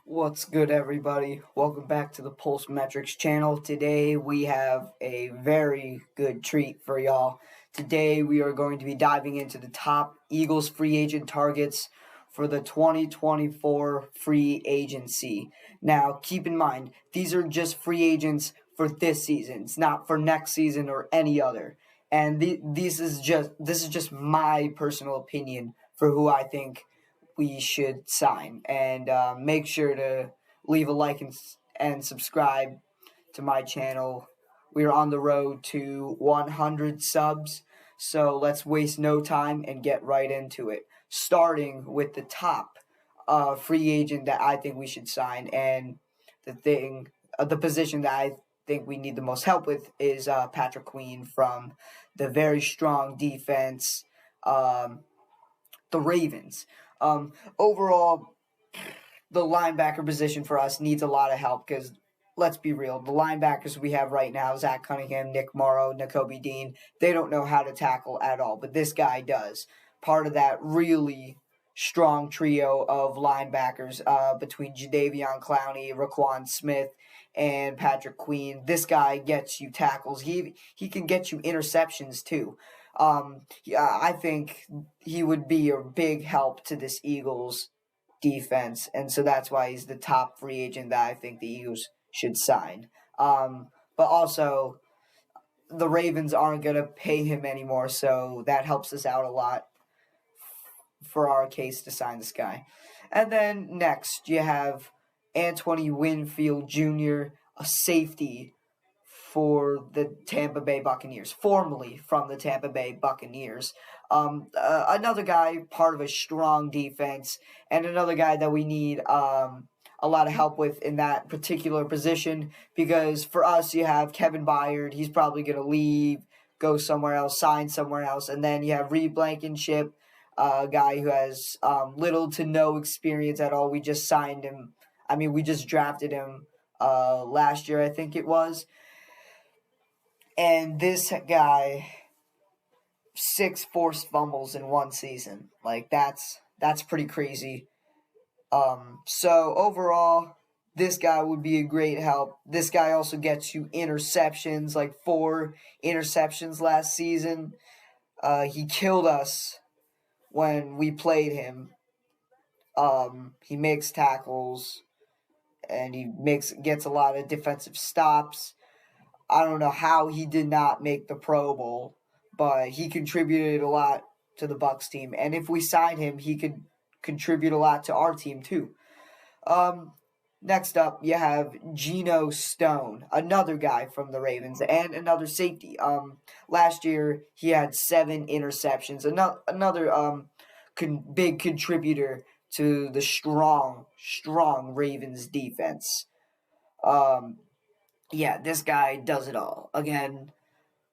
What's good, everybody? Welcome back to the Pulse Metrics channel. Today we have a very good treat for y'all. Today we are going to be diving into the top Eagles free agent targets for the 2024 free agency. Now, keep in mind, these are just free agents for this season. It's not for next season or any other. And this is just my personal opinion for who I think we should sign. And make sure to leave a like and subscribe to my channel. We are on the road to 100 subs, so let's waste no time and get right into it. Starting with the top free agent that I think we should sign, and the position that I think we need the most help with is Patrick Queen from the very strong defense, the Ravens. Overall, the linebacker position for us needs a lot of help because, let's be real, the linebackers we have right now, Zach Cunningham, Nick Morrow, Nakobe Dean, they don't know how to tackle at all, but this guy does. Part of that really strong trio of linebackers between Jadeveon Clowney, Raquan Smith, and Patrick Queen. This guy gets you tackles. He can get you interceptions too. Yeah, I think he would be a big help to this Eagles defense, and so that's why he's the top free agent that I think the Eagles should sign. But also, the Ravens aren't going to pay him anymore, so that helps us out a lot for our case to sign this guy. And then next, you have Antoine Winfield Jr., a safety for the Tampa Bay Buccaneers, formerly from the Tampa Bay Buccaneers. Another guy, part of a strong defense, and another guy that we need a lot of help with in that particular position, because for us, you have Kevin Byard. He's probably going to leave, go somewhere else, sign somewhere else, and then you have Reed Blankenship, a guy who has little to no experience at all. We just signed him. We just drafted him last year, I think it was. And this guy, 6 forced fumbles in one season. That's pretty crazy. So overall, this guy would be a great help. This guy also gets you interceptions, like 4 interceptions last season. He killed us when we played him. He makes tackles, and he gets a lot of defensive stops. I don't know how he did not make the Pro Bowl, but he contributed a lot to the Bucs team. And if we sign him, he could contribute a lot to our team too. Next up, you have Geno Stone, another guy from the Ravens, and another safety. Last year he had 7 interceptions. Another big contributor to the strong Ravens defense. Yeah, this guy does it all. Again,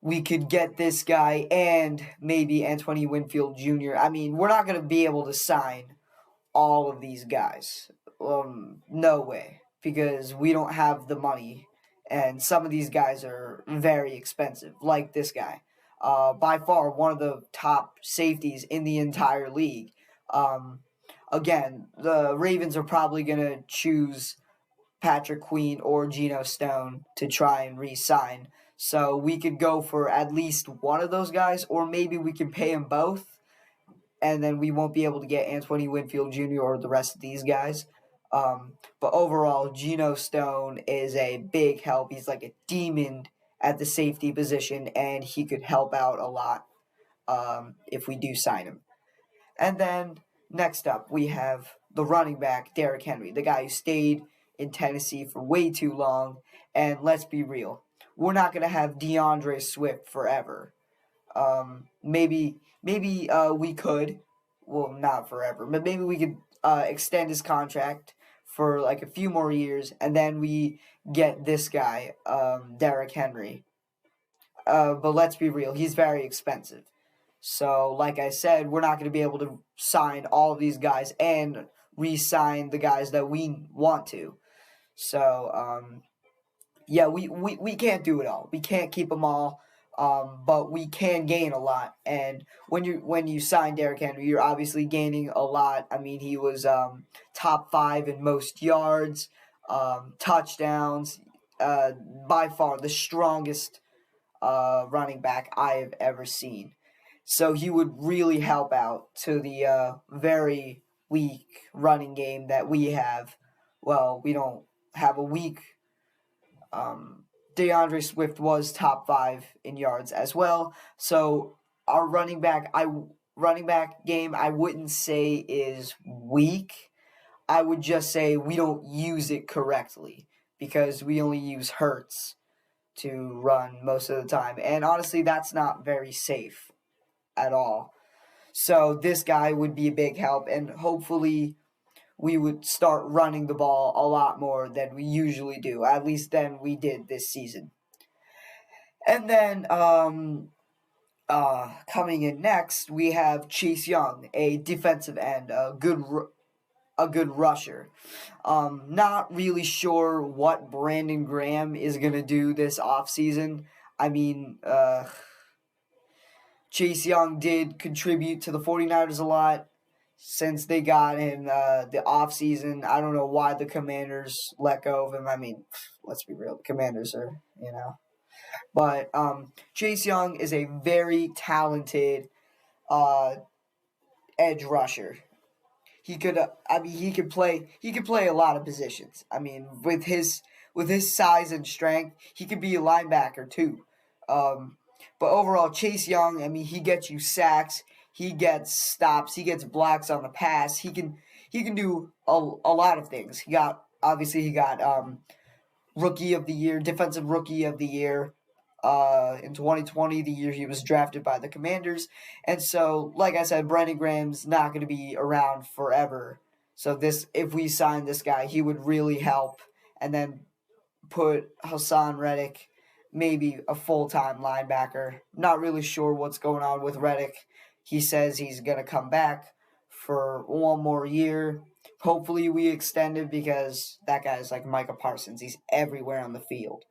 we could get this guy and maybe Antoine Winfield Jr. We're not going to be able to sign all of these guys. No way, because we don't have the money, and some of these guys are very expensive, like this guy. By far, one of the top safeties in the entire league. Again, the Ravens are probably going to choose Patrick Queen or Geno Stone to try and re-sign. So we could go for at least one of those guys, or maybe we can pay them both, and then we won't be able to get Antoine Winfield Jr. or the rest of these guys. But overall, Geno Stone is a big help. He's like a demon at the safety position, and he could help out a lot if we do sign him. And then next up, we have the running back, Derrick Henry, the guy who stayed in Tennessee for way too long. And let's be real, we're not going to have DeAndre Swift forever. Maybe we could, well, not forever, but maybe we could extend his contract for like a few more years, and then we get this guy, Derrick Henry. But let's be real, he's very expensive. So, like I said, we're not going to be able to sign all of these guys and re-sign the guys that we want to. So, yeah, we can't do it all. We can't keep them all. but we can gain a lot. And when you sign Derrick Henry, you're obviously gaining a lot. I mean, he was top 5 in most yards, touchdowns, by far the strongest running back I have ever seen. So he would really help out to the very weak running game that we have. Well, we don't have a weak. DeAndre Swift was top 5 in yards as well. So our running back game, I wouldn't say is weak. I would just say we don't use it correctly because we only use Hurts to run most of the time. And honestly, that's not very safe at all. So this guy would be a big help, and hopefully we would start running the ball a lot more than we usually do, at least than we did this season. And then coming in next, we have Chase Young, a defensive end, a good rusher. Not really sure what Brandon Graham is going to do this offseason. I mean, Chase Young did contribute to the 49ers a lot since they got him the offseason. I don't know why the Commanders let go of him. I mean, let's be real. The Commanders are, But Chase Young is a very talented edge rusher. He could, he could play a lot of positions. I mean, with his size and strength, he could be a linebacker too. But overall, Chase Young, I mean, he gets you sacks, he gets stops, he gets blocks on the pass. He can do a lot of things. He got Rookie of the Year, Defensive Rookie of the Year. In 2020, the year he was drafted by the Commanders. And so, like I said, Brandon Graham's not going to be around forever. So if we sign this guy, he would really help. And then put Hassan Reddick, maybe a full-time linebacker. Not really sure what's going on with Reddick. He says he's going to come back for one more year. Hopefully we extend it because that guy's like Micah Parsons. He's everywhere on the field.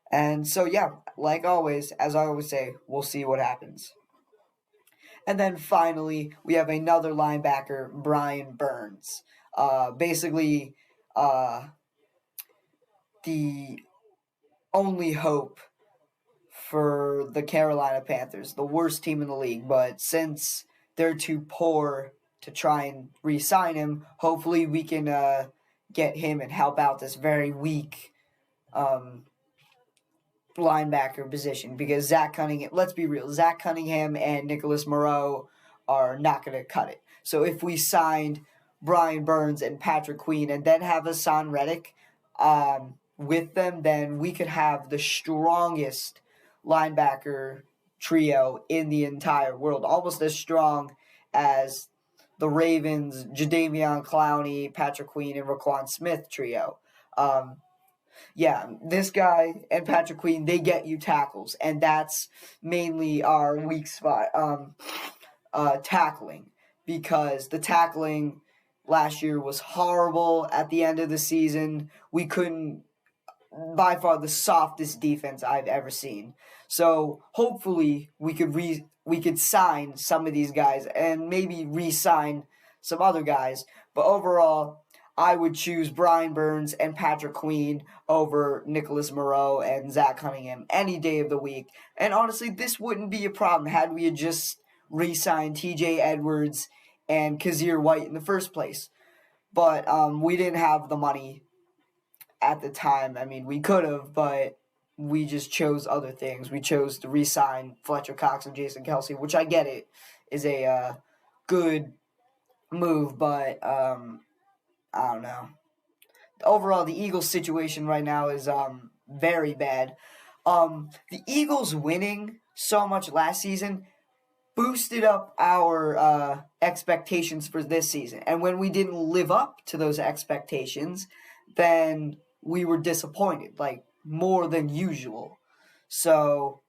And so, yeah, like always, as I always say, we'll see what happens. And then finally, we have another linebacker, Brian Burns. Basically, the only hope for the Carolina Panthers, the worst team in the league. But since they're too poor to try and re-sign him, hopefully we can get him and help out this very weak linebacker position, because let's be real, Zach Cunningham and Nicholas Moreau are not going to cut it. So if we signed Brian Burns and Patrick Queen and then have Hassan Reddick with them, then we could have the strongest linebacker trio in the entire world, almost as strong as the Ravens, Jadeveon Clowney, Patrick Queen, and Roquan Smith trio. Yeah, this guy and Patrick Queen, they get you tackles, and that's mainly our weak spot, tackling, because the tackling last year was horrible at the end of the season. We couldn't, by far the softest defense I've ever seen. So hopefully we could sign some of these guys and maybe re-sign some other guys, but overall, I would choose Brian Burns and Patrick Queen over Nicholas Moreau and Zach Cunningham any day of the week. And honestly, this wouldn't be a problem had we had just re-signed TJ Edwards and Kazir White in the first place. But we didn't have the money at the time. I mean, we could have, but we just chose other things. We chose to re-sign Fletcher Cox and Jason Kelce, which I get it is a good move, but I don't know. Overall, the Eagles' situation right now is very bad. The Eagles winning so much last season boosted up our expectations for this season. And when we didn't live up to those expectations, then we were disappointed, like more than usual. So,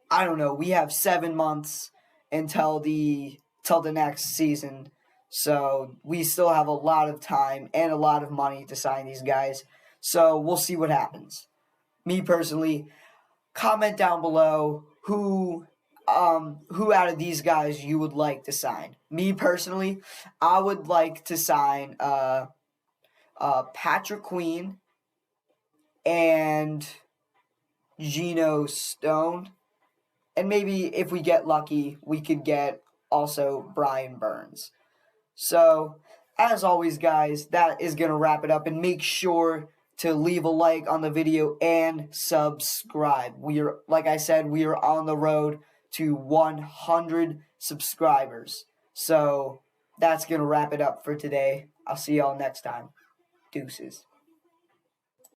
I don't know. We have 7 months until the next season. So we still have a lot of time and a lot of money to sign these guys. So we'll see what happens. Me personally, comment down below who out of these guys you would like to sign. Me personally, I would like to sign Patrick Queen and Geno Stone. And maybe if we get lucky, we could get also Brian Burns. So, as always, guys, that is going to wrap it up. And make sure to leave a like on the video and subscribe. Like I said, we are on the road to 100 subscribers. So, that's going to wrap it up for today. I'll see y'all next time. Deuces.